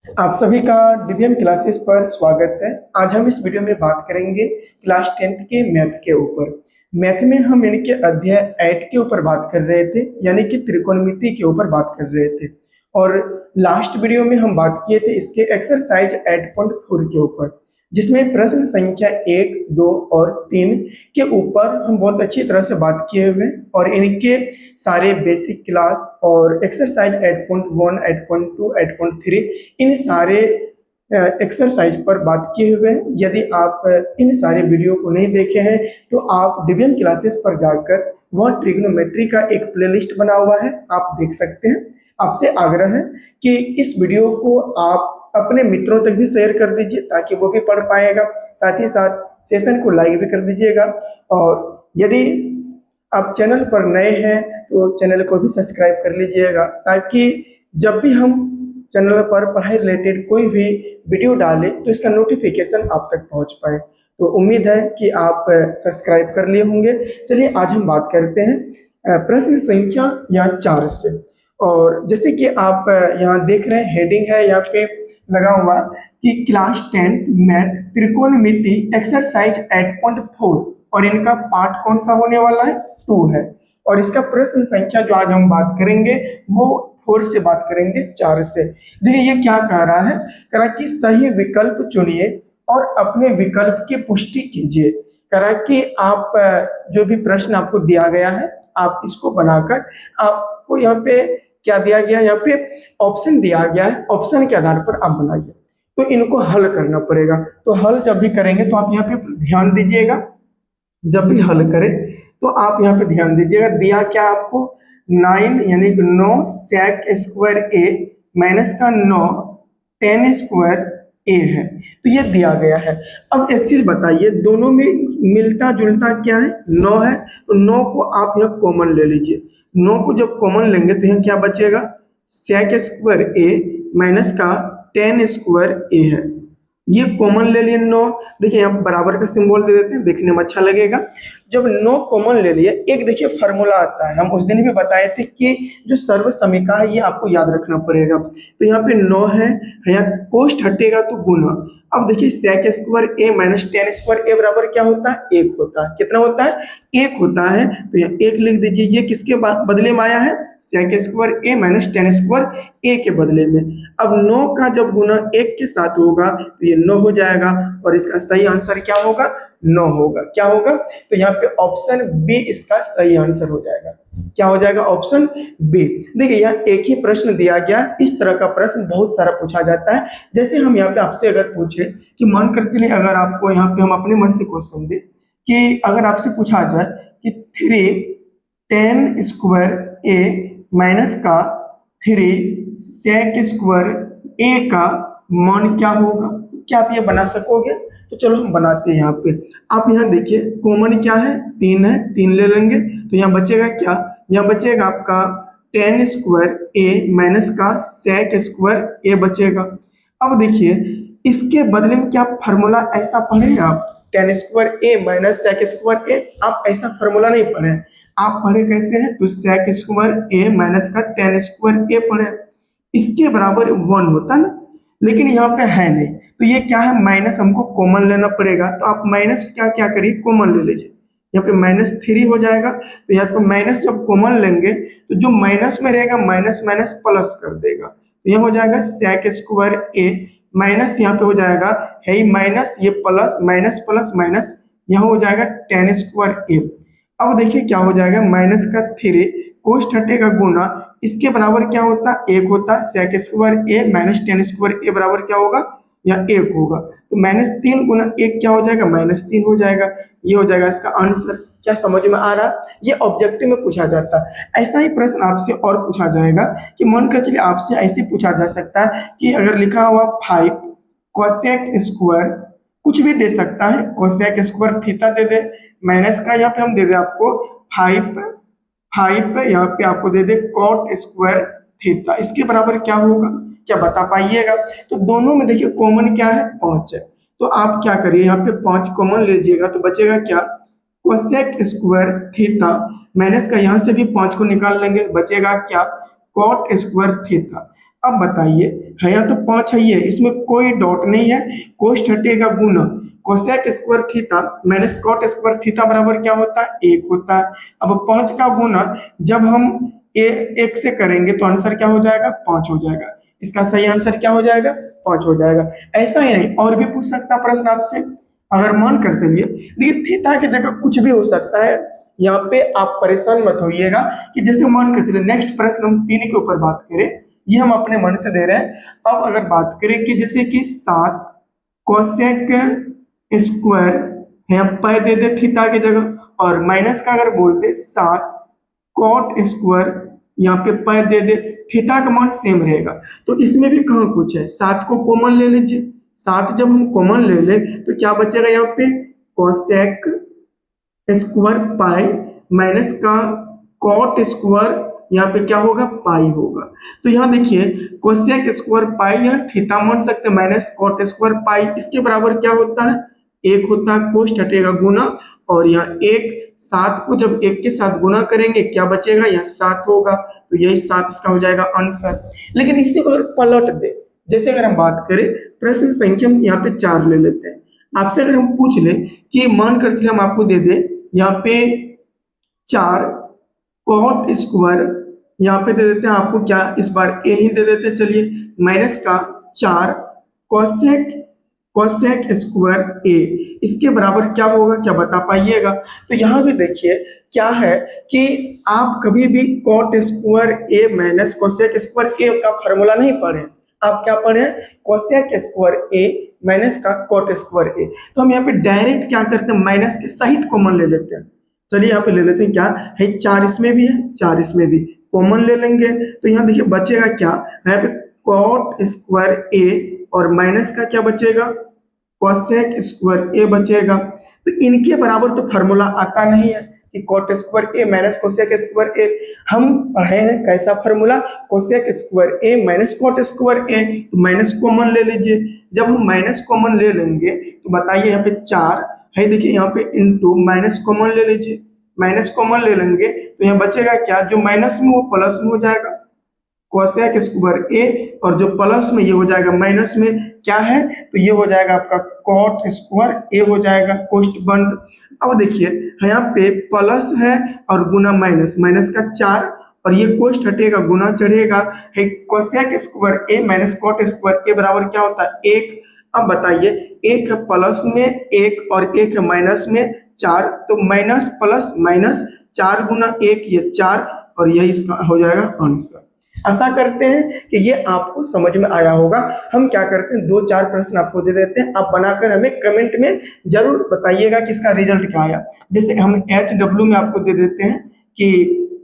आप सभी का डीबीएम क्लासेस पर स्वागत है। आज हम इस वीडियो में बात करेंगे क्लास 10th के मैथ के ऊपर। मैथ में हम इनके अध्याय 8 के ऊपर बात कर रहे थे, यानी कि त्रिकोणमिति के ऊपर बात कर रहे थे। और लास्ट वीडियो में हम बात किए थे इसके एक्सरसाइज 8.4 के ऊपर, जिसमें प्रश्न संख्या 1, 2 और 3 के ऊपर हम बहुत अच्छी तरह से बात किए हुए हैं और इनके सारे बेसिक क्लास और एक्सरसाइज 8.1, 8.2, 8.3 इन सारे एक्सरसाइज पर बात किए हुए हैं। यदि आप इन सारे वीडियो को नहीं देखे हैं तो आप डीबीएम क्लासेस पर जाकर वह ट्रिग्नोमेट्री का एक प्लेलिस्ट बना हुआ है, आप देख सकते हैं। आपसे आग्रह है कि इस वीडियो को आप अपने मित्रों तक भी शेयर कर दीजिए ताकि वो भी पढ़ पाएगा। साथ ही साथ सेशन को लाइक भी कर दीजिएगा। और यदि आप चैनल पर नए हैं तो चैनल को भी सब्सक्राइब कर लीजिएगा, ताकि जब भी हम चैनल पर पढ़ाई रिलेटेड कोई भी वीडियो डालें तो इसका नोटिफिकेशन आप तक पहुंच पाए। तो उम्मीद है कि आप सब्सक्राइब कर लिए होंगे। चलिए आज हम बात करते हैं प्रश्न संख्या या 4 से। और जैसे कि आप यहाँ देख रहे हैं, हेडिंग है यहाँ पे लगा हुआ कि क्लास 10 मैथ त्रिकोणमिति एक्सरसाइज 8.4 और इनका पार्ट कौन सा होने वाला है, 2 है। और इसका प्रश्न संख्या जो आज हम बात करेंगे वो 4 से बात करेंगे, 4 से। देखिए ये क्या कह रहा है, कह रहा है कि सही विकल्प चुनिए और अपने विकल्प की पुष्टि कीजिए। कह रहा है कि आप जो भी प्रश्न आपको दिया गया है आप इसको बनाकर, आपको यहाँ पे क्या दिया गया, यहाँ पे ऑप्शन दिया गया है, ऑप्शन के आधार पर आप बनाइए। तो इनको हल करना पड़ेगा। तो हल जब भी करेंगे तो आप यहाँ पे ध्यान दीजिएगा। जब भी हल करें तो आप यहाँ पे ध्यान दीजिएगा, दिया क्या आपको 9 यानी कि 9 sec स्क्वायर ए माइनस का 9 tan स्क्वायर ए है। तो ये दिया गया है। अब एक चीज बताइए, दोनों में मिलता जुलता क्या है, 9 है। तो 9 को आप यहाँ कॉमन ले लीजिए। 9 को जब कॉमन लेंगे तो यहाँ क्या बचेगा, sec स्क्वायर ए माइनस का tan स्क्वायर ए है। ये कॉमन ले लिए 9। देखिए यहाँ बराबर का सिंबल दे देते हैं, देखने में अच्छा लगेगा। जब 9 कॉमन ले लिए, एक देखिए फार्मूला आता है, हम उस दिन भी बताए थे कि जो सर्व समीकरण है ये आपको याद रखना पड़ेगा। तो यहाँ पे 9 है, यहाँ कोष्ठ हटेगा तो गुना। अब देखिए sec स्क्वायर ए माइनस tan स्क्वायर ए बराबर क्या होता है, 1 होता है। कितना होता है, 1 होता है। तो यहाँ 1 लिख दीजिए। ये किसके बदले में आया है, sec स्क्वायर ए माइनस tan स्क्वायर ए के बदले में। अब 9 का जब गुना 1 के साथ होगा तो ये 9 हो जाएगा और इसका सही आंसर क्या होगा, 9 होगा। क्या होगा, तो यहाँ पे ऑप्शन बी इसका सही आंसर हो जाएगा। क्या हो जाएगा, ऑप्शन बी। देखिए यहाँ एक ही प्रश्न दिया गया, इस तरह का प्रश्न बहुत सारा पूछा जाता है। जैसे हम यहाँ पे आपसे अगर पूछे कि मन कर चलिए, अगर आपको यहाँ पे हम अपने मन से क्वेश्चन दे कि अगर आपसे पूछा जाए कि 3 tan स्क्वायर ए माइनस का 3 sec स्क्वायर ए का मान क्या होगा, क्या आप ये बना सकोगे? तो चलो हम बनाते हैं। यहाँ पे आप यहाँ देखिए कॉमन क्या है, 3 है, 3 ले लेंगे। तो यहाँ बचेगा क्या, यहाँ बचेगा आपका tan स्क्वायर ए माइनस का sec स्क्वायर ए बचेगा। अब देखिए इसके बदले में क्या फार्मूला ऐसा पढ़े आप, tan स्क्वायर ए माइनस sec स्क्वायर ए, आप ऐसा फार्मूला नहीं पढ़े। आप पढ़े कैसे हैं, तो sec स्क्वायर ए माइनस का tan स्क्वायर ए पढ़े, इसके बराबर 1 होता ना। लेकिन यहाँ पे है नहीं, तो ये क्या है, माइनस हमको कॉमन लेना पड़ेगा। तो आप माइनस क्या क्या करिए, कॉमन ले लीजिए। यहाँ पे -3 हो जाएगा। तो यहाँ पे माइनस जब कॉमन लेंगे तो जो माइनस में रहेगा माइनस माइनस प्लस कर देगा। तो यहाँ हो जाएगा sec स्क्वायर ए माइनस, यहाँ पे हो जाएगा है ही माइनस, ये प्लस माइनस प्लस माइनस, यहाँ हो जाएगा tan स्क्वायर ए। अब देखिए क्या हो जाएगा, माइनस का 3 कोष्ठ हटेगा गुना, इसके बराबर क्या होता है, 1 होता है। sec स्क्वायर ए माइनस tan स्क्वायर ए बराबर क्या होगा, या 1 होगा। तो -3 गुना 1 क्या हो जाएगा, -3 हो जाएगा। ये हो जाएगा इसका आंसर। क्या समझ में आ रहा है, ये ऑब्जेक्टिव में पूछा जाता है। ऐसा ही प्रश्न आपसे और पूछा जाएगा कि मन कर चलिए आपसे ऐसे पूछा जा सकता है कि अगर लिखा हुआ 5 cosec स्क्वायर, कुछ भी दे सकता है, cosec स्क्वायर थीटा दे दे, माइनस का यहाँ पे हम दे दे आपको 5 यहाँ पे आपको दे दे cot स्क्वायर थीटा, इसके बराबर क्या होगा, क्या बता पाइएगा? तो दोनों में देखिए कॉमन क्या है, 5 है। तो आप क्या करिए, यहाँ पे 5 कॉमन लीजिएगा तो बचेगा क्या, cosec स्क्वायर थीटा, माइनस का यहाँ से भी 5 को निकाल लेंगे, बचेगा क्या, cot स्क्वायर थीटा। अब बताइए, है यहाँ तो 5 है, ये इसमें कोई डॉट नहीं है, कोष्ठ हटेगा गुना cosec square theta minus cot square theta बराबर क्या होता है 1 होता है। अब 5 का गुना जब हम 1 से करेंगे तो आंसर क्या हो जाएगा 5 हो जाएगा। इसका सही आंसर क्या हो जाएगा 5 हो जाएगा। ऐसा ही नहीं और भी पूछ सकता प्रश्न आपसे, अगर मान कर चलिए देखिए थीटा की जगह कुछ भी हो सकता है, यहाँ पे आप परेशान मत होइएगा कि जैसे मान कर चलिए नेक्स्ट प्रश्न हम 3 के ऊपर बात करें, ये हम अपने मन से दे रहे हैं। अब अगर बात करें कि जैसे कि 7 कोसेक स्क्वायर यहाँ पर दे दे थीटा की जगह और माइनस का अगर बोलते 7 कॉट स्क्वायर यहाँ पे पर दे दे, थीटा का मान सेम रहेगा। तो इसमें भी कहाँ कुछ है, 7 को कॉमन ले लीजिए, 7 जब हम कॉमन ले ले तो क्या बचेगा यहाँ पे कोसेक स्क्वायर पाई माइनस का कॉट स्क्वायर यहाँ पे क्या होगा पाई होगा। तो यहाँ देखिए कोसेक स्क्वायर पाई या थीटा मान सकते हैं माइनस कॉट स्क्वायर पाई, इसके बराबर क्या होता है 1 होता है, कोष्ठ हटेगा गुना और यहाँ 1 7 को जब 1 के साथ गुना करेंगे क्या बचेगा यहाँ 7 होगा, तो यही 7 इसका हो जाएगा आंसर। लेकिन इसी को अगर पलट दे, जैसे अगर हम बात करें प्रश्न संख्या हम यहाँ पे 4 ले लेते हैं, आपसे अगर हम पूछ ले कि मान कर चलिए हम आपको दे दे यहाँ पे 4 कॉट स्क्वायर यहाँ पे दे देते हैं आपको क्या इस बार ए ही दे देते हैं, चलिए माइनस का 4 कोसेक कोसेक स्क्वायर ए, इसके बराबर क्या होगा क्या बता पाइएगा। तो यहाँ भी देखिए क्या है कि आप कभी भी कॉट स्क्वायर ए माइनस कोसेक स्क्वायर ए का फॉर्मूला नहीं पढ़े, आप क्या पढ़े कोसेक स्क्वायर ए माइनस का कॉट स्क्वायर ए। तो हम यहाँ पे डायरेक्ट क्या करते हैं माइनस के सहित कॉमन ले लेते हैं, चलिए यहाँ पे ले लेते हैं क्या है 4 इसमें भी है 4 इसमें भी कॉमन ले लेंगे, तो यहाँ देखिए बचेगा क्या यहाँ पे कॉट स्क्वायर ए और माइनस का क्या बचेगा कोसेक स्क्वायर ए बचेगा। तो इनके बराबर तो फार्मूला आता नहीं है कि कॉट स्क्वायर ए माइनस कोसेक स्क्वायर ए, हम पढ़े हैं कैसा फार्मूला कोसेक स्क्वायर ए माइनस कॉट स्क्वायर ए, तो माइनस कॉमन ले लीजिए, जब हम माइनस कॉमन ले लेंगे तो बताइए यहाँ पे 4 है, देखिए यहाँ पे इनटू माइनस कॉमन ले लीजिए, माइनस कॉमन ले लेंगे तो यहाँ बचेगा क्या जो माइनस में वो प्लस में हो जाएगा कोसेक स्क्वायर ए और जो प्लस में ये हो जाएगा माइनस में क्या है, तो ये हो जाएगा आपका कॉट स्क्वायर ए हो जाएगा कोष्ठ बंद। अब देखिए यहाँ पे प्लस है और गुना माइनस, माइनस का 4 और ये कोष्ठ हटेगा गुना चढ़ेगा है कोसेक स्क्वायर ए माइनस कॉट स्क्वायर ए बराबर क्या होता है 1। अब बताइए एक है प्लस में 1 और एक है माइनस में 4, तो माइनस प्लस माइनस 4 गुना 1 ये 4 और यही इसका हो जाएगा आंसर। आशा करते हैं कि ये आपको समझ में आया होगा। हम क्या करते हैं 2-4 प्रश्न आपको दे देते हैं, आप बनाकर हमें कमेंट में जरूर बताइएगा कि इसका रिजल्ट क्या आया। जैसे हम HW में आपको दे देते हैं कि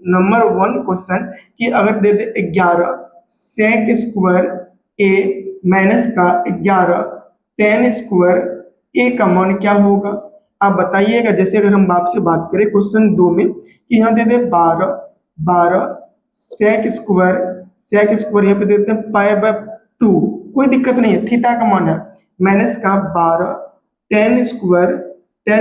नंबर 1 क्वेश्चन कि अगर दे दे 11 सेक स्क्वायर ए माइनस का 11 10 स्क्वायर ए का मान क्या होगा, आप बताइएगा। जैसे अगर हम आपसे बात करें क्वेश्चन 2 में कि यहाँ दे दे 12 सेक स्क्वायर यहाँ पे देते हैं पाई बाय 2, कोई दिक्कत नहीं है, थीटा का मान है माइनस का 12 10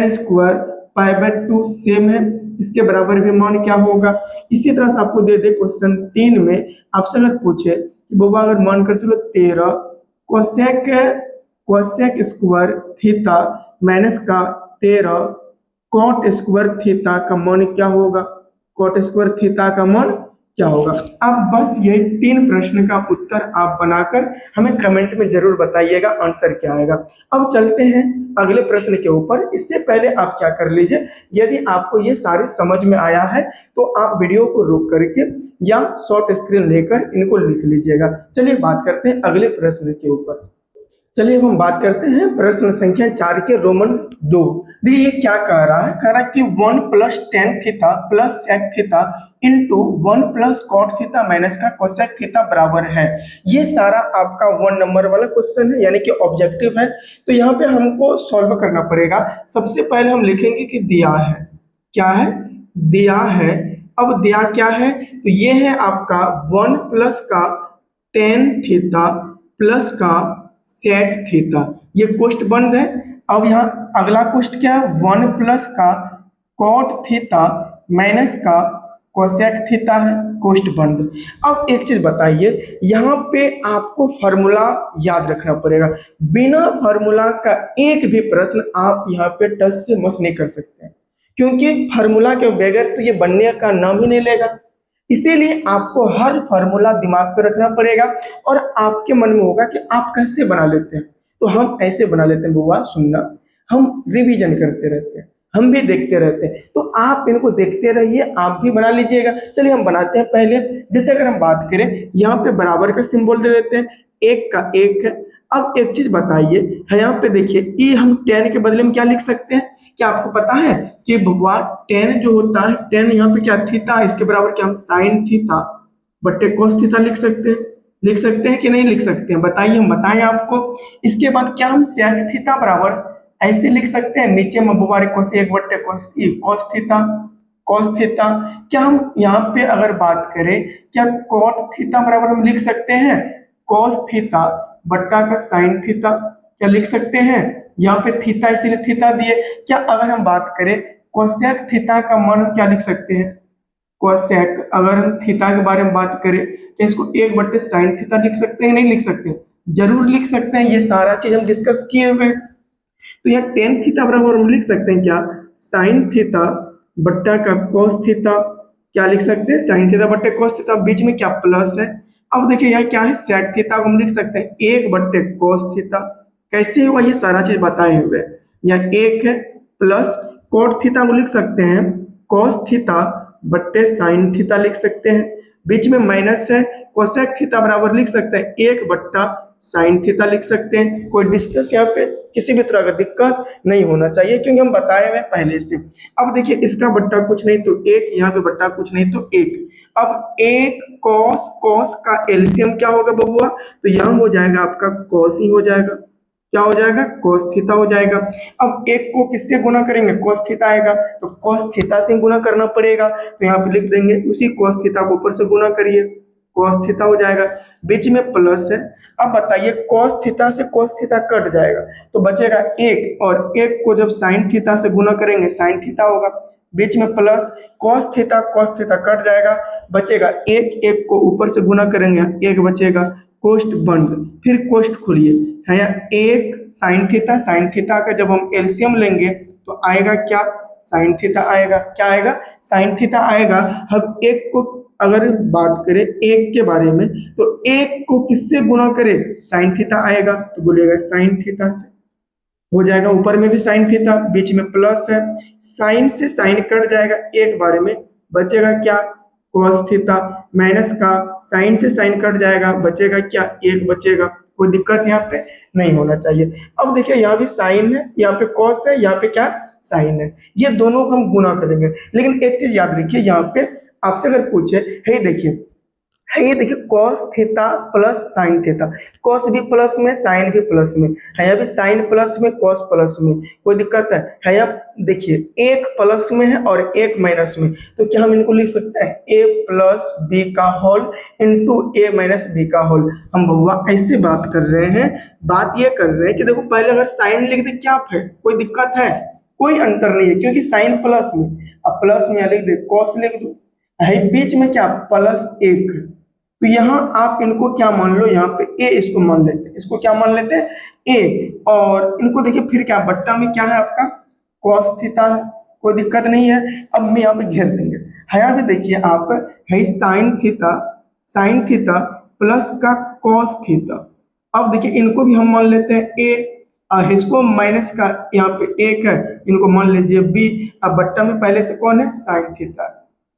स्क्वायर पाई बाय 2 सेम है, इसके बराबर भी मान क्या होगा। इसी तरह से आपको दे दे क्वेश्चन 3 में आपसे अगर पूछे कि बाबा अगर मान कर चलो 13 कोसेक स्क्वायर थीटा माइनस का 13 कॉट स्क्वायर थीटा का मान क्या होगा, कॉट स्क्वायर थीटा का मान क्या होगा। आप बस यही 3 प्रश्न का उत्तर आप बनाकर हमें कमेंट में जरूर बताइएगा आंसर क्या आएगा। अब चलते हैं अगले प्रश्न के ऊपर। इससे पहले आप क्या कर लीजिए, यदि आपको ये सारे समझ में आया है तो आप वीडियो को रोक करके या शॉर्ट स्क्रीन लेकर इनको लिख लीजिएगा। चलिए बात करते हैं अगले प्रश्न के ऊपर। चलिए अब हम बात करते हैं प्रश्न संख्या 4 के रोमन 2। देखिए ये क्या कह रहा है, कह रहा है कि 1 plus tan theta plus sec theta into 1 plus cot theta minus का कोसेक थीटा बराबर है। ये सारा आपका 1 नंबर वाला क्वेश्चन है, यानी कि ऑब्जेक्टिव है। तो यहाँ पे हमको सॉल्व करना पड़ेगा। सबसे पहले हम लिखेंगे कि दिया है, क्या है दिया है। अब दिया क्या है, तो ये है आपका 1 प्लस का टेन थीटा प्लस का सेक थीटा, ये कोष्ठ बंद है। अब यहाँ अगला कोष्ठ क्या है 1 प्लस का कॉट थीटा माइनस का कोसेक थीटा है, कोष्ठ बंद। अब एक चीज बताइए, यहाँ पे आपको फॉर्मूला याद रखना पड़ेगा। बिना फॉर्मूला का एक भी प्रश्न आप यहाँ पे टच से मस नहीं कर सकते हैं, क्योंकि फार्मूला के बगैर तो ये बनने का नाम ही नहीं लेगा। इसीलिए आपको हर फार्मूला दिमाग पे रखना पड़ेगा और आपके मन में होगा कि आप कैसे बना लेते हैं। तो हम ऐसे बना लेते हैं बुआ, सुनना, हम रिवीजन करते रहते हैं, हम भी देखते रहते हैं, तो आप इनको देखते रहिए, आप भी बना लीजिएगा। चलिए हम बनाते हैं पहले। जैसे अगर हम बात करें, यहाँ पे बराबर का सिंबल दे देते हैं, एक का एक है। अब एक चीज बताइए, यहाँ पे देखिए ई हम 10 के बदले में क्या लिख सकते हैं? क्या आपको पता है कि बबुआ 10 जो होता है, 10 यहाँ पे क्या थीटा, इसके बराबर क्या हम साइन थीटा बट्टे कोस थीटा लिख सकते हैं? लिख सकते हैं कि नहीं लिख सकते हैं? बताइए, हम बताएं आपको। इसके बाद क्या हम सेक थीटा बराबर ऐसे लिख सकते हैं, नीचे में बबुआ कोस 1 बट्टे कोस कोस थीटा, कोस थीटा। क्या हम यहाँ पे अगर बात करें, क्या कॉट थीटा बराबर हम लिख सकते हैं कोस थीटा बट्टा का साइन थीटा? क्या लिख सकते हैं? यहाँ पे थीटा इसीलिए थीटा दिए। क्या अगर हम बात करें कोसेक थीटा का मान हम क्या लिख सकते हैं? कोसेक, अगर हम थीटा के बारे में बात करें, क्या इसको 1 बट्टे साइन थीटा लिख सकते हैं? नहीं लिख सकते? जरूर लिख सकते हैं, ये सारा चीज हम डिस्कस किए हुए हैं। तो यहाँ टेन थीटा बराबर हम लिख सकते हैं क्या? साइन थीटा बट्टा का कोस थीटा। क्या लिख सकते हैं? साइन थीटा बट्टे कोस थीटा, बीच में क्या प्लस है। अब देखिए यहाँ क्या है, सेक थीटा को हम लिख सकते हैं 1 बट्टे कोस थीटा। कैसे हुआ, ये सारा चीज बताए हुए हैं। यहाँ एक है, प्लस कोट थीटा को लिख सकते हैं कोस थीटा बट्टे साइन थीटा लिख सकते हैं, बीच में माइनस है। कोसेक थीटा बराबर लिख सकते हैं 1 बट्टा साइन थीटा लिख सकते हैं। कोई डिस्कस यहाँ पे किसी भी तरह का दिक्कत नहीं होना चाहिए, क्योंकि हम बताए हुए पहले से। अब देखिए, इसका बट्टा कुछ नहीं तो एक, यहाँ पे बट्टा कुछ नहीं तो एक। अब एक कॉस, कॉस का एलसीएम क्या होगा बबुआ? तो यहाँ हो जाएगा आपका कॉस ही हो जाएगा। क्या हो जाएगा? कॉस थीटा हो जाएगा। अब एक को किससे गुना करेंगे? कॉस थीटा आएगा, तो कॉस थीटा से गुना करना पड़ेगा। तो यहाँ पे लिख देंगे उसी कॉस थीटा को ऊपर से गुना करिए, कॉस थीटा हो जाएगा, बीच में प्लस है। अब बताइए, कॉस थीटा से कॉस थीटा कट जाएगा तो बचेगा एक, और एक को जब साइन थीटा से गुना करेंगे साइन थीटा होगा, बीच में प्लस। कॉस थीटा कट जाएगा, बचेगा एक, एक को ऊपर से गुना करेंगे एक बचेगा, कोष्ठ बंद। फिर कोष्ठ खोलिए, है एक साइन थीटा का जब हम एलसीएम लेंगे तो आएगा क्या? साइन थीटा आएगा। क्या आएगा? साइन थीटा आएगा। हम एक को अगर बात करें एक के बारे में, तो एक को किससे गुना करें? साइन थीटा आएगा, तो बोलेगा साइन थीटा से हो जाएगा। ऊपर में भी साइन थीटा, बीच में प्लस है, साइन से साइन कट जाएगा एक बारे में, बचेगा क्या? कॉस थीटा, माइनस का साइन से साइन कट जाएगा, बचेगा क्या? एक बचेगा। कोई दिक्कत यहाँ पे नहीं होना चाहिए। अब देखिए, यहाँ भी साइन है, यहाँ पे कॉस है, यहाँ पे क्या? साइन है। ये दोनों को हम गुना करेंगे। लेकिन एक चीज याद रखिए, यहाँ पे आपसे अगर पूछे, हे देखिए, है ये देखिए cos theta plus sine theta, cos भी प्लस में साइन भी प्लस में है, यहाँ भी साइन प्लस में कॉस प्लस में, कोई दिक्कत है यहाँ? देखिए, एक प्लस में है और एक माइनस में, तो क्या हम इनको लिख सकते हैं ए प्लस बी का whole into A minus B का होल। हम बउआ ऐसे बात कर रहे हैं, बात ये कर रहे हैं कि देखो, पहले अगर साइन लिख दे क्या है, कोई दिक्कत है? कोई अंतर नहीं है, क्योंकि साइन प्लस में, अब प्लस में लिख दे, कॉस लिख दो, है बीच में क्या? प्लस एक। तो यहाँ आप इनको क्या मान लो, यहाँ पे ए इसको मान लेते हैं, इसको क्या मान लेते हैं? ए। और इनको देखिए फिर क्या, बट्टा में क्या है आपका? कॉस थीटा है, कोई दिक्कत नहीं है। अब मैं यहाँ पे घेर देंगे, यहाँ पे देखिए आप है साइन थीटा प्लस का कॉस थीटा। अब देखिए, इनको भी हम मान लेते हैं ए, इसको माइनस का यहाँ पे एक है, इनको मान लीजिए बी। अब बट्टा में पहले से कौन है?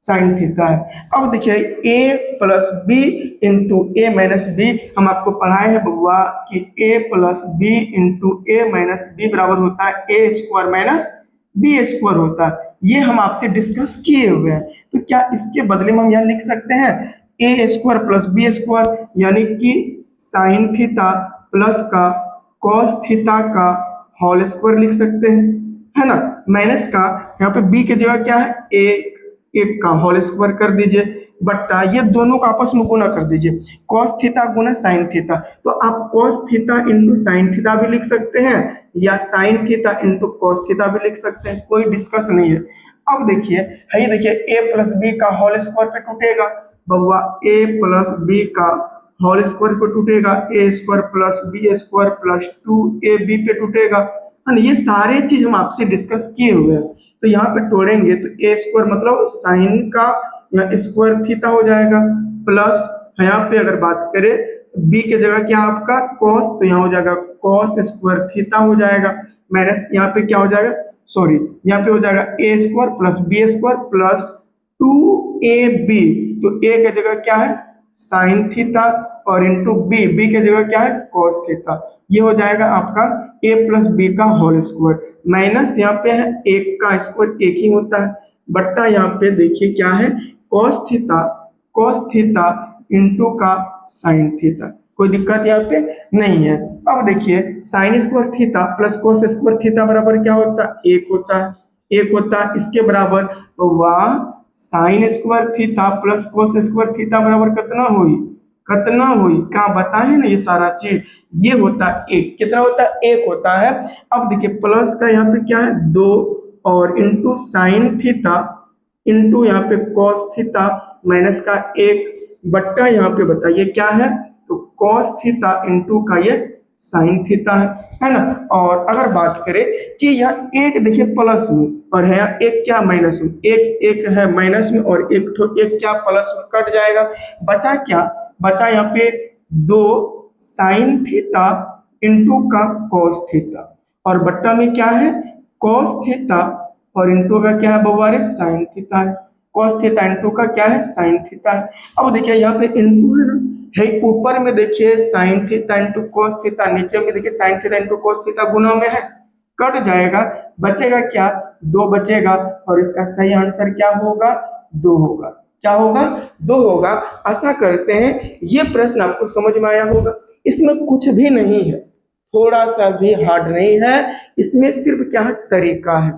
साइन थीटा है। अब देखिए, a plus B into A minus B, हम आपको पढ़ाए हैं बउआ कि a plus B into A minus B बराबर होता है A square minus B square होता है। ये हम आपसे डिस्कस किए हुए हैं। तो क्या इसके बदले में हम यहाँ लिख सकते हैं ए स्क्वायर प्लस बी स्क्वायर, यानी कि साइन थीटा प्लस का कॉस थीटा का होल स्क्वायर लिख सकते हैं, है ना? माइनस का यहाँ पे बी की जगह क्या है? एक का होल स्क्वायर कर दीजिए, बट्टा ये दोनों का आपस में गुना कर दीजिए, कॉस थीटा गुना साइन थीटा। तो आप cos theta into sine theta भी लिख सकते हैं, या sign theta into cos theta भी लिख सकते हैं, कोई डिस्कस नहीं है। अब देखिए है, देखिए ए प्लस बी का होल स्क्वायर पे टूटेगा बउआ, ए प्लस बी का होल स्क्वायर पे टूटेगा, A square plus B square plus 2ab पे टूटेगा। है ना, ये सारे चीज हम आपसे डिस्कस किए हुए हैं। तो यहाँ पे तोड़ेंगे तो ए स्क्वायर मतलब साइन का या स्क्वायर थीटा हो जाएगा, प्लस यहाँ पे अगर बात करें बी के जगह क्या आपका कॉस, तो यहाँ हो जाएगा कॉस स्क्वायर थीटा हो जाएगा, माइनस यहाँ पे क्या हो जाएगा, सॉरी यहाँ पे हो जाएगा A square plus B square plus 2ab। तो ए के जगह क्या है साइन थीटा और इंटू बी के जगह क्या है कॉस थीटा। ये हो जाएगा आपका ए प्लस बी का होल स्क्वायर, माइनस यहाँ पे है एक का स्क्वायर एक ही होता है, बट्टा यहाँ पे देखिए क्या है कॉस थीटा इंटू का साइन थीटा। कोई दिक्कत यहाँ पे नहीं है। अब देखिए sine square theta plus cos square theta बराबर क्या होता है एक होता है, इसके बराबर वह sine square theta plus cos square theta बराबर कितना हुई क्या बताए ना, ये सारा चीज ये होता है एक, कितना होता है एक होता है। अब देखिए प्लस का यहाँ पे क्या है 2 और इंटू साइन थीटा इंटू यहाँ पे कॉस थीटा माइनस का एक, बट्टा यहाँ पे बताइए क्या है तो कॉस थीटा इंटू का ये साइन थीटा है ना। और अगर बात करें कि यह एक देखिए प्लस में और है एक क्या माइनस में, एक है माइनस में और एक क्या प्लस में कट जाएगा, बचा यहाँ पे 2 साइन थीटा इंटू का कॉस थीटा और बट्टा में क्या है कॉस थीटा और इंटू का क्या है बउआ रे साइन थीटा है, कॉस थीटा इंटू का क्या है साइन थीटा है। अब देखिए यहाँ पे इंटू है ना, है ऊपर में देखिए sine theta into cos theta, नीचे में देखिए sine theta into cos theta गुना में है, कट जाएगा बचेगा क्या 2 बचेगा और इसका सही आंसर क्या होगा 2 होगा, क्या होगा 2 होगा। आशा करते हैं ये प्रश्न आपको समझ में आया होगा, इसमें कुछ भी नहीं है, थोड़ा सा भी हार्ड नहीं है, इसमें सिर्फ क्या है तरीका है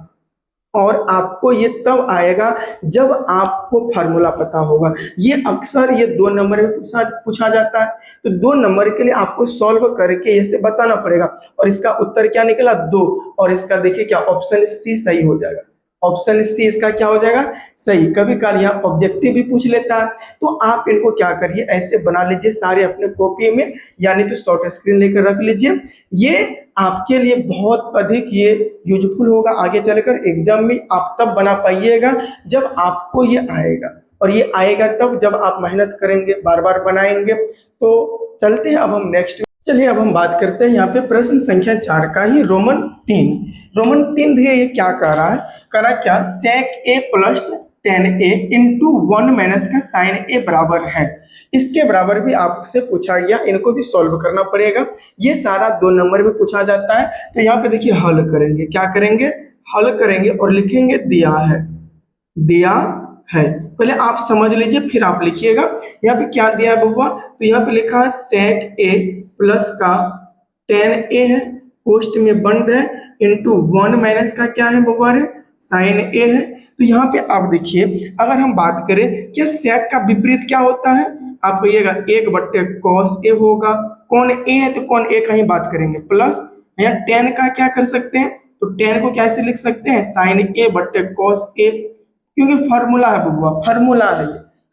और आपको ये तब आएगा जब आपको फार्मूला पता होगा। ये अक्सर ये 2 नंबर में पूछा जाता है, तो 2 नंबर के लिए आपको सॉल्व करके इसे बताना पड़ेगा और इसका उत्तर क्या निकला 2 और इसका देखिए क्या ऑप्शन सी सही हो जाएगा, ऑप्शन सी इसका क्या हो जाएगा सही। कभी कभी यहाँ ऑब्जेक्टिव भी पूछ लेता है, तो आप इनको क्या करिए ऐसे बना लीजिए सारे अपने कॉपी में, यानी तो शॉर्ट स्क्रीन लेकर रख लीजिए, ये आपके लिए बहुत अधिक ये यूजफुल होगा आगे चलकर एग्जाम में। आप तब बना पाइएगा जब आपको ये आएगा, और ये आएगा तब जब आप मेहनत करेंगे बार बार बनाएंगे। तो चलते हैं अब हम नेक्स्ट, चलिए अब हम बात करते हैं यहाँ पे प्रश्न संख्या 4 का ही रोमन 3 देखिए ये क्या कर रहा है, करा क्या sec a plus 10a into 1 minus का साइन a बराबर है, इसके बराबर भी आपसे पूछा गया, इनको भी सॉल्व करना पड़ेगा। ये सारा 2 नंबर में पूछा जाता है, तो यहाँ पे देखिए हल करेंगे, क्या करेंगे हल करेंगे और लिखेंगे दिया है। पहले आप समझ लीजिए फिर आप लिखिएगा। यहाँ पे क्या दिया है बउआ, तो यहाँ पे लिखा है sec a प्लस का 10a है, पोस्ट में बंद है, इंटू 1 माइनस का क्या है बउआ रे साइन a है। तो यहाँ पे आप देखिए अगर हम बात करें क्या sec का विपरीत क्या होता है, आप कहिएगा 1/cos a होगा, कौन a है तो कौन a का ही बात करेंगे, प्लस यहाँ 10 का क्या कर सकते हैं, तो 10 को कैसे लिख सकते हैं साइन a/cos a, क्योंकि फार्मूला है बउआ, फार्मूला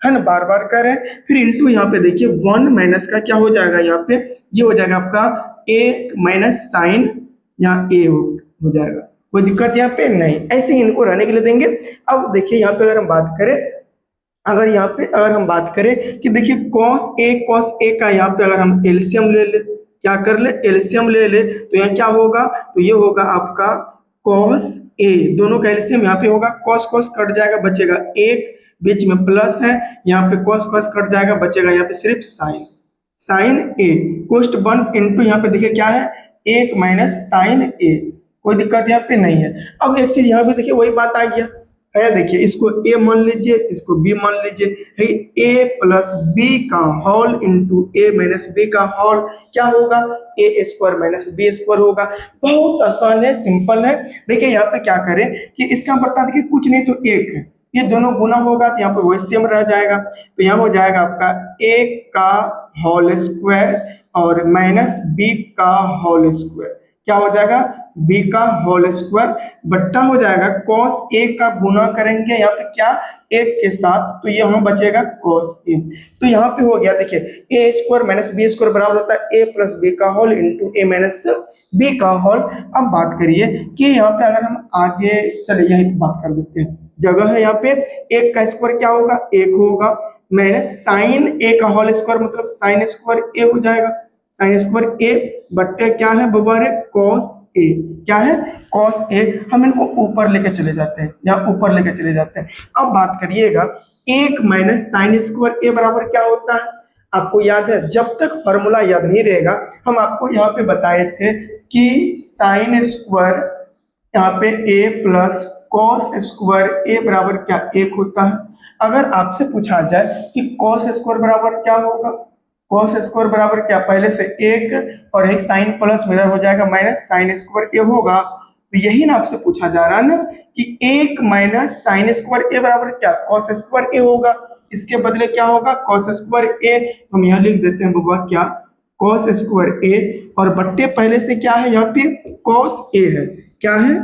है ना, बार बार कर रहे हैं। फिर इंटू यहाँ पे देखिए 1 माइनस का क्या हो जाएगा, यहाँ पे ये हो जाएगा आपका a माइनस साइन यहाँ a हो जाएगा, कोई दिक्कत यहाँ पे नहीं, ऐसे ही इनको रहने के लिए देंगे। अब देखिए यहाँ पे अगर हम बात करें, अगर हम बात करें कि देखिए cos a का यहाँ पे अगर हम एलसीएम ले ले, क्या कर ले एलसीएम ले ले, तो यहाँ क्या होगा, तो ये होगा आपका cos a, दोनों का एलसीएम यहाँ पे होगा, cos कट जाएगा बचेगा एक, बीच में प्लस है, यहाँ पे cos कट जाएगा बचेगा यहाँ पे सिर्फ साइन a, कोष्ट बंद इंटू यहाँ पे देखिए क्या है 1 माइनस साइन a, कोई दिक्कत यहाँ पे नहीं है। अब एक चीज यहाँ पे देखिए वही बात आ गया है, देखिए इसको a मान लीजिए इसको b मान लीजिए, है a प्लस b का whole into a minus b का होल क्या होगा a square minus b square होगा। बहुत आसान है, सिंपल है। देखिए यहाँ पे क्या करें कि इसका बट्टा देखिए कुछ नहीं तो 1 है, ये दोनों गुना होगा तो यहाँ पे वही सेम रह जाएगा, तो यहाँ हो जाएगा आपका a का होल स्क्वायर और माइनस b का होल स्क्वायर, क्या हो जाएगा बी का होल स्क्वायर बट्टा हो जाएगा कॉस ए का गुना करेंगे यहाँ पे क्या एक के साथ, तो ये हमें बचेगा कॉस ए। तो यहाँ पे हो गया देखिए ए स्क्वायर माइनस बी स्क्वायर बराबर होता है ए प्लस बी का whole into A minus B का होल। अब बात करिए कि यहाँ पे अगर हम आगे चले यही तो बात कर देते हैं, जगह है यहाँ पे एक का स्क्वायर क्या होगा एक होगा, माइनस साइन ए का होल स्क्वायर मतलब साइन स्क्वायर ए हो जाएगा, साइन स्क्वायर ए बट्टे क्या है बराबर है कॉस ए, क्या है कॉस ए। हम इनको ऊपर लेके चले जाते हैं, यहाँ ऊपर लेके चले जाते हैं। अब बात करिएगा एक माइनस साइन स्क्वायर ए बराबर क्या होता है, आपको याद है जब तक फॉर्मूला याद नहीं रहेगा हम आपको यहाँ पे बताए थे कि साइन स्क्वायर यहाँ पे ए प्लस कॉस स्क्वायर ए बराबर क्या एक होता है। अगर आपसे पूछा जाए कि कॉस स्क्वायर बराबर क्या होगा, कॉस स्क्वायर बराबर क्या पहले से एक और एक साइन प्लस में हो जाएगा माइनस साइन स्क्वायर ए होगा, तो यही ना आपसे पूछा जा रहा है ना कि एक माइनस साइन स्क्वायर ए बराबर क्या कॉस स्क्वायर ए होगा, इसके बदले क्या होगा कॉस स्क्वायर ए। हम यहाँ लिख देते हैं बाबा क्या कॉस स्क्वायर ए और बट्टे पहले से क्या है यहाँ पे कॉस ए है, क्या है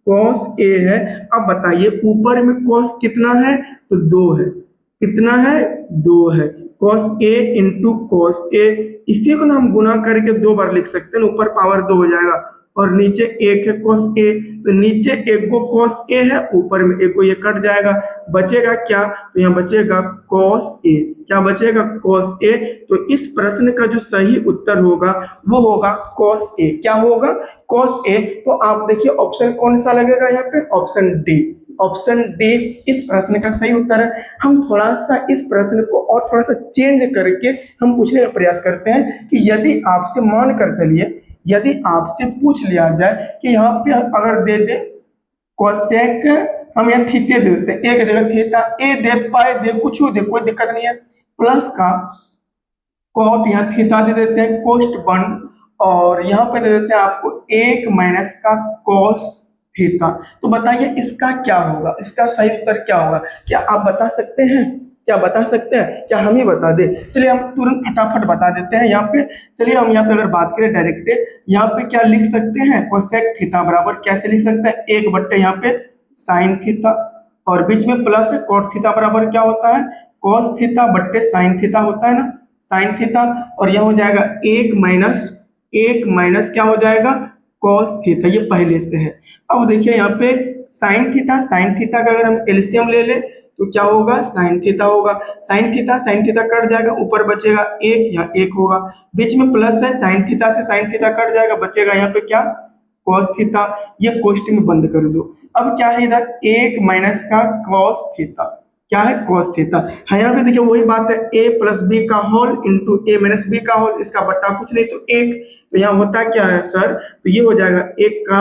कॉस ए है। अब बताइए ऊपर में कॉस कितना है तो 2 है, कितना है 2 है, cos A into cos A, इसी को ना हम गुना करके 2 बार लिख सकते हैं, ऊपर पावर 2 हो जाएगा और नीचे एक है cos a, तो नीचे एक को cos a है ऊपर में एक को ये कट जाएगा, बचेगा क्या तो यहाँ बचेगा cos a, क्या बचेगा cos a। तो इस प्रश्न का जो सही उत्तर होगा वो होगा cos a, क्या होगा cos a। तो आप देखिए ऑप्शन कौन सा लगेगा यहाँ पे ऑप्शन डी, ऑप्शन डी इस प्रश्न का सही उत्तर है। हम थोड़ा सा इस प्रश्न को और थोड़ा सा चेंज करके हम पूछने का प्रयास करते हैं कि यदि आपसे मान कर चलिए यदि आपसे पूछ लिया जाए कि यहाँ पे अगर दे दे कोसेक, हम यहाँ थीटे दे देते हैं एक जगह थीटा ए दे पाए दे कुछ दे कोई दिक्कत नहीं है, प्लस का कॉट यहाँ थीटा दे देते हैं कोस्ट 1 और यहाँ पे दे देते हैं आपको एक माइनस का कॉस थीटा। तो बताइए इसका क्या होगा, इसका सही उत्तर क्या होगा, क्या आप बता सकते हैं, क्या बता सकते हैं, क्या हम ही बता दे। चलिए हम तुरंत फटाफट बता देते हैं यहाँ पे। चलिए हम यहाँ पे अगर बात करें डायरेक्ट यहाँ पे क्या लिख सकते हैं कोसेक थीटा बराबर कैसे लिख सकते हैं एक बट्टे यहाँ पे साइन थीटा और बीच में प्लस है कॉट थीटा बराबर क्या होता है कॉस थीटा बट्टे साइन थीटा होता है ना साइन थीटा, और यह हो जाएगा एक माइनस क्या हो जाएगा कॉस थीटा, ये पहले से है। अब देखिए यहाँ पे साइन थीटा का अगर हम एलसीएम ले ले तो क्या होगा साइन थीटा होगा, साइन थीटा कट जाएगा ऊपर बचेगा एक, यहाँ एक होगा, बीच में प्लस है साइन थीटा से साइन थीटा कट जाएगा बचेगा यहाँ पे क्या कॉस थीटा, ये कोष्टक में बंद कर दो। अब क्या है इधर एक माइनस का कॉस थीटा, क्या है कॉस थीटा है, यहाँ पे देखिए वही बात है a प्लस बी का whole into A minus B का होल, इसका बट्टा कुछ नहीं तो एक, तो यहाँ होता क्या है सर तो ये हो जाएगा एक का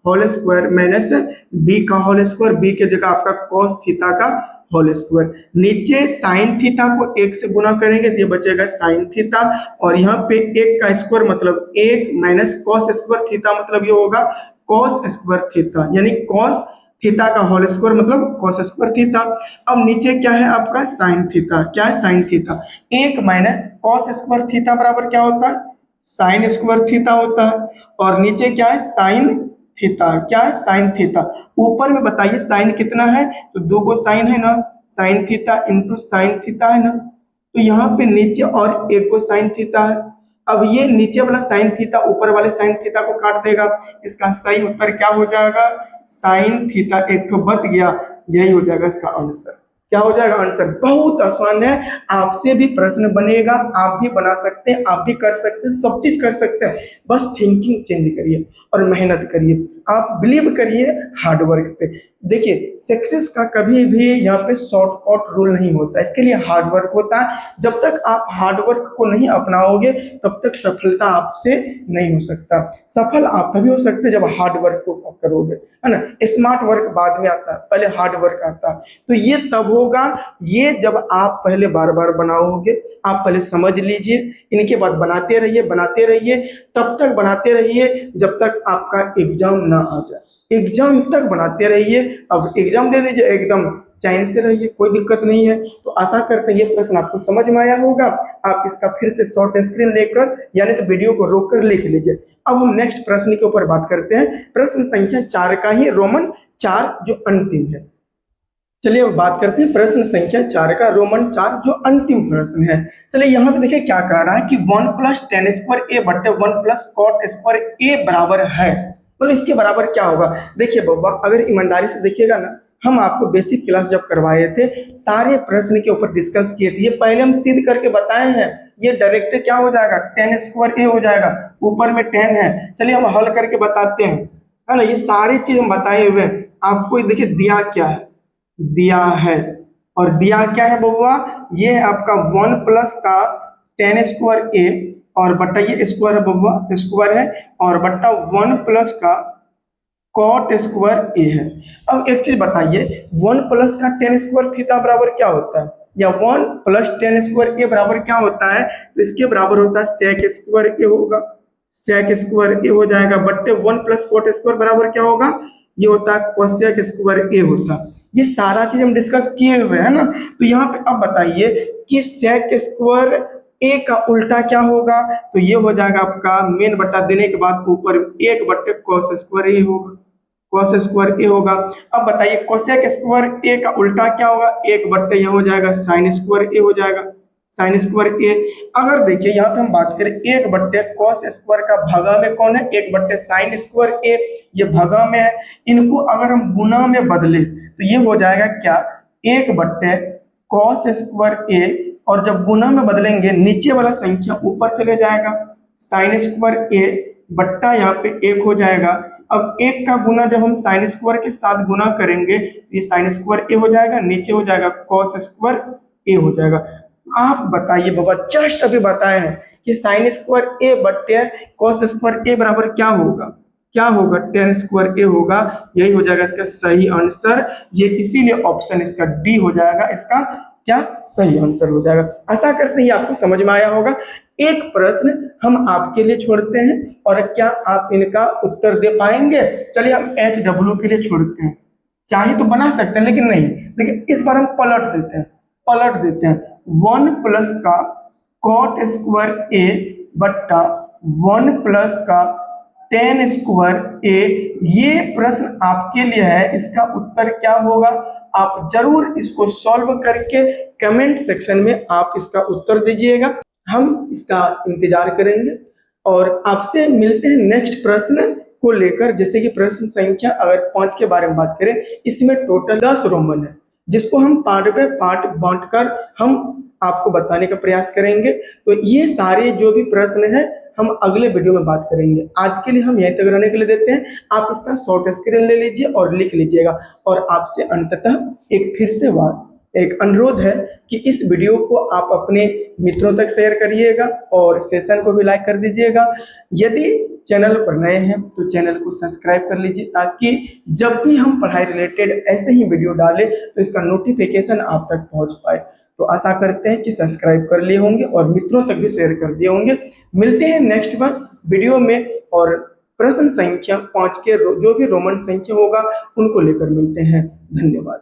होल स्क्वायर माइनस बी का होल स्क्वायर, बी के जगह आपका कॉस थीटा का होल स्क्वायर, नीचे साइन थीटा को एक से गुना करेंगे तो ये बचेगा साइन थीटा और यहाँ पे एक का स्क्वायर मतलब एक माइनस कॉस स्क्वायर थीटा मतलब ये होगा कॉस स्क्वायर थीटा, यानी कॉस थीटा का होल स्क्वायर मतलब कॉस स्क्वायर थीटा। अब नीचे क्या है आपका साइन थीटा, क्या है साइन थीटा, एक माइनस कॉस स्क्वायर थीटा बराबर क्या होता है साइन स्क्वायर थीटा होता है, और नीचे क्या है साइन थीटा, क्या है साइन थीटा, ऊपर में बताइए साइन कितना है तो 2 को साइन है ना sign theta into sine theta है ना, तो यहाँ पे नीचे और एक को साइन थीटा है। अब ये नीचे वाला साइन थीटा ऊपर वाले साइन थीटा को काट देगा, इसका सही उत्तर क्या हो जाएगा साइन थीटा, एक तो बच गया, यही हो जाएगा इसका आंसर, क्या हो जाएगा आंसर। बहुत आसान है, आपसे भी प्रश्न बनेगा, आप भी बना सकते हैं, आप भी कर सकते हैं, सब चीज कर सकते हैं, बस थिंकिंग चेंज करिए और मेहनत करिए, आप बिलीव करिए हार्ड वर्क पे। देखिए सक्सेस का कभी भी यहाँ पे शॉर्टकट रूल नहीं होता, इसके लिए हार्ड वर्क होता है, जब तक आप हार्ड वर्क को नहीं अपनाओगे तब तक सफलता आपसे नहीं हो सकता। सफल आप तभी हो सकते जब हार्ड वर्क को करोगे, है ना, स्मार्ट वर्क बाद में आता है, पहले हार्ड वर्क आता है, तो ये तब होगा ये जब आप पहले बार बार बनाओगे, आप पहले समझ लीजिए, इनके बाद बनाते रहिए, तब तक बनाते रहिए जब तक आपका एग्जाम ना आ जाए, एग्जाम तक बनाते रहिए। अब एग्जाम दे लीजिए एकदम चैन से रहिए, कोई दिक्कत नहीं है। तो आशा करते हैं ये प्रश्न आपको समझ में आया होगा, आप इसका फिर से शॉर्ट स्क्रीन लेकर यानी तो वीडियो को रोक कर लिख लीजिए, अब हम नेक्स्ट प्रश्न के ऊपर बात करते हैं, प्रश्न संख्या 4 का ही रोमन 4 जो अंतिम है। चलिए अब बात करते हैं प्रश्न संख्या 4 का रोमन 4 जो अंतिम प्रश्न है। चलिए यहाँ पे देखिए क्या कह रहा है कि 1 + tan स्क्वायर a बटे 1 + cot स्क्वायर a बराबर है, तो इसके बराबर क्या होगा। देखिए बब्बा, अगर ईमानदारी से देखिएगा ना, हम आपको बेसिक क्लास जब करवाए थे सारे प्रश्न के ऊपर डिस्कस किए थे, ये पहले हम सिद्ध करके बताए हैं। ये डायरेक्ट क्या हो जाएगा, tan स्क्वायर a हो जाएगा, ऊपर में tan है। चलिए हम हल करके बताते हैं, है ना। ये सारी चीज हम बताए हुए हैं आपको। देखिए दिया क्या है, दिया है, और दिया क्या है बबुआ, ये है आपका 1 प्लस का tan स्क्वायर a और बट्टा ये स्क्वायर है बबुआ, स्क्वायर है, और बट्टा 1 प्लस का cot स्क्वायर a है। अब एक चीज बताइए, 1 प्लस का tan स्क्वायर थीटा बराबर क्या होता है, या 1 प्लस tan स्क्वायर a बराबर क्या होता है, तो इसके बराबर होता है sec स्क्वायर a होगा, sec स्क्वायर a हो जाएगा, बट्टे 1 प्लस cot स्क्वायर बराबर क्या होगा, ये होता है cosec स्क्वायर a होता। ये सारा चीज हम डिस्कस किए हुए हैं ना। तो यहाँ पे अब बताइए कि sec स्क्वायर a का उल्टा क्या होगा, तो ये हो जाएगा आपका मेन बट्टा देने के बाद ऊपर 1 बट्टे cos स्क्वायर a होगा, cos स्क्वायर a होगा। अब बताइए कोसेक स्क्वायर a का उल्टा क्या होगा, 1 बट्टे ये हो जाएगा sin स्क्वायर a हो जाएगा, sin स्क्वायर a। अगर देखिए यहाँ पे हम बात करें 1 बट्टे cos स्क्वायर का भागा में कौन है, 1 बट्टे sin स्क्वायर a, ये भागा में है। इनको अगर हम गुना में बदले तो ये हो जाएगा क्या, 1 बट्टे cos स्क्वायर a, और जब गुना में बदलेंगे नीचे वाला संख्या ऊपर चले जाएगा, sin स्क्वायर a बट्टा यहाँ पे 1 हो जाएगा। अब 1 का गुना जब हम sin स्क्वायर के साथ गुना करेंगे ये sin स्क्वायर a हो जाएगा, नीचे हो जाएगा cos स्क्वायर a हो जाएगा। आप बताइए बाबा, जस्ट अभी बताए हैं कि sin स्क्वायर a बट्टे cos स्क्वायर a बराबर क्या होगा, क्या होगा, tan स्क्वायर a होगा। यही हो जाएगा इसका सही आंसर, ये इसीलिए ऑप्शन इसका डी हो जाएगा, इसका क्या सही आंसर हो जाएगा। आशा करते हैं आपको समझ में आया होगा। एक प्रश्न हम आपके लिए छोड़ते हैं, और क्या आप इनका उत्तर दे पाएंगे। चलिए हम HW के लिए छोड़ते हैं, चाहे तो बना सकते हैं लेकिन नहीं, लेकिन इस बार हम पलट देते हैं, पलट देते हैं। 1 प्लस का cot स्क्वायर a बट्टा 1 प्लस का tan स्क्वायर a, ये प्रश्न आपके लिए है। इसका उत्तर क्या होगा, आप जरूर इसको सॉल्व करके कमेंट सेक्शन में आप इसका उत्तर दीजिएगा, हम इसका इंतजार करेंगे। और आपसे मिलते हैं नेक्स्ट प्रश्न को लेकर। जैसे कि प्रश्न संख्या अगर 5 के बारे में बात करें, इसमें टोटल 10 रोमन है, जिसको हम पार्ट बाय पार्ट बांटकर हम आपको बताने का प्रयास करेंगे। तो ये सारे जो भी प्रश्न है हम अगले वीडियो में बात करेंगे। आज के लिए हम यहीं तक रहने के लिए देते हैं। आप इसका शॉर्ट स्क्रीन ले लीजिए और लिख लीजिएगा। और आपसे अंततः एक फिर से एक अनुरोध है कि इस वीडियो को आप अपने मित्रों तक शेयर करिएगा और सेशन को भी लाइक कर दीजिएगा। यदि चैनल पर नए हैं तो चैनल को सब्सक्राइब कर लीजिए, ताकि जब भी हम पढ़ाई रिलेटेड ऐसे ही वीडियो डालें तो इसका नोटिफिकेशन आप तक पहुंच पाए। तो आशा करते हैं कि सब्सक्राइब कर लिए होंगे और मित्रों तक भी शेयर कर दिए होंगे। मिलते हैं नेक्स्ट बार वीडियो में, और प्रश्न संख्या 5 के जो भी रोमन संख्या होगा उनको लेकर मिलते हैं। धन्यवाद।